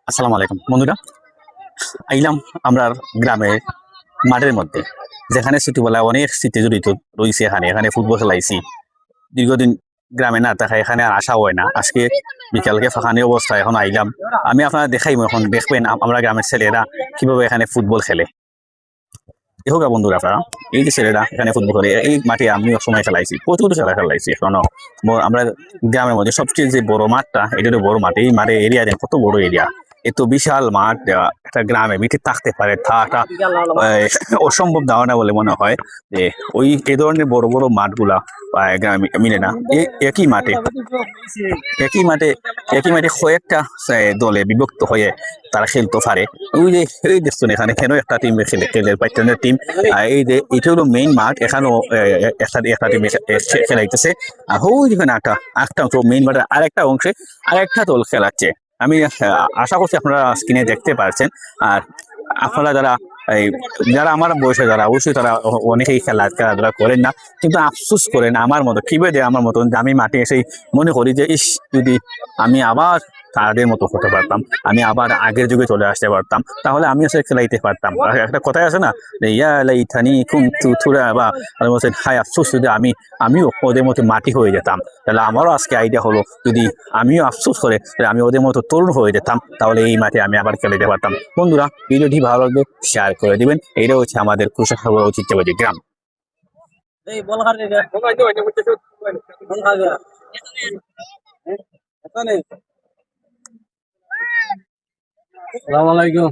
আসসালামু আলাইকুম বন্ধুরা। আইলাম আমরা গ্রামের মাঠের মধ্যে, যেখানে ছোটবেলায় অনেক স্মৃতি জড়িত রয়েছে। এখানে এখানে ফুটবল খেলাইছি দীর্ঘদিন। গ্রামে না থাকা এখানে আর আসা হয় না। আজকে বিকালকে ফাঁকানি অবস্থা এখন আইলাম। আমি আপনারা দেখাই, এখন দেখবেন আমরা গ্রামের ছেলেরা কিভাবে এখানে ফুটবল খেলে। দেখো গা বন্ধুরা, আপনারা এই যে ছেলেরা এখানে ফুটবল খেলে, এই মাঠে আমি সময় খেলাইছি, প্রচুর খেলা খেলাইছি। এখনো আমরা গ্রামের মধ্যে সবচেয়ে যে বড় মাঠটা, এটা বড় মাঠ। এই মাঠে এরিয়া দেন কত বড় এরিয়া, এত বিশাল মাঠ। একটা গ্রামে মিঠে থাকতে পারে, থাকাটা অসম্ভব ধারণা বলে মনে হয়। যে ওই এই ধরনের বড় বড় মাঠগুলা গ্রামে মিলে না। একই মাঠে একই মাঠে একই মাঠে কয়েকটা দলে বিভক্ত হয়ে তারা খেলতে পারে। ওই যে এই দেখছেন এখানে কেন একটা টিম খেলে খেলে পাইটানের টিম। এই যে এটা হলো মেইন মাঠ, এখানেও একটা একটা টিম খেলাইতেছে। আর ওই যেখানে একটা একটা অংশ মেইন মাঠের আরেকটা অংশে আরেকটা দল খেলাচ্ছে। আমি আশা করছি আপনারা স্ক্রিনে দেখতে পাচ্ছেন। আর আপনারা যারা আমার বয়সে, যারা অবশ্যই তারা অনেকেই খেলাধুলা করেন না, কিন্তু আফসোস করেন আমার মতো, কিভাবে আমার মতন। আমি মাঠে এসেই মনে করি যে ইস, যদি আমি আবার তাদের মতো হতে পারতাম, আমি আবার আগের যুগে চলে আসতে পারতাম, তাহলে আমি আসলে খেলাইতে পারতাম। একটা কথাই আছে না, যে ইয়া লাইতানি কুনতু তুরাবা, আর বলছেন হায় আফসোস যদি আমিও ওদের মতো মাটি হয়ে যেতাম। তাহলে আমারও আজকে আইডিয়া হলো, যদি আমিও আফসোস করে আমি ওদের মতো তরুণ হয়ে যেতাম, তাহলে এই মাঠে আমি আবার খেলাইতে পারতাম। বন্ধুরা, ভিডিওটি ভালো লাগবে শেয়ার করে দিবেন। এইটা হচ্ছে আমাদের কুশাখালী ঐতিহ্যবাহী গ্রাম। আসসালামু আলাইকুম।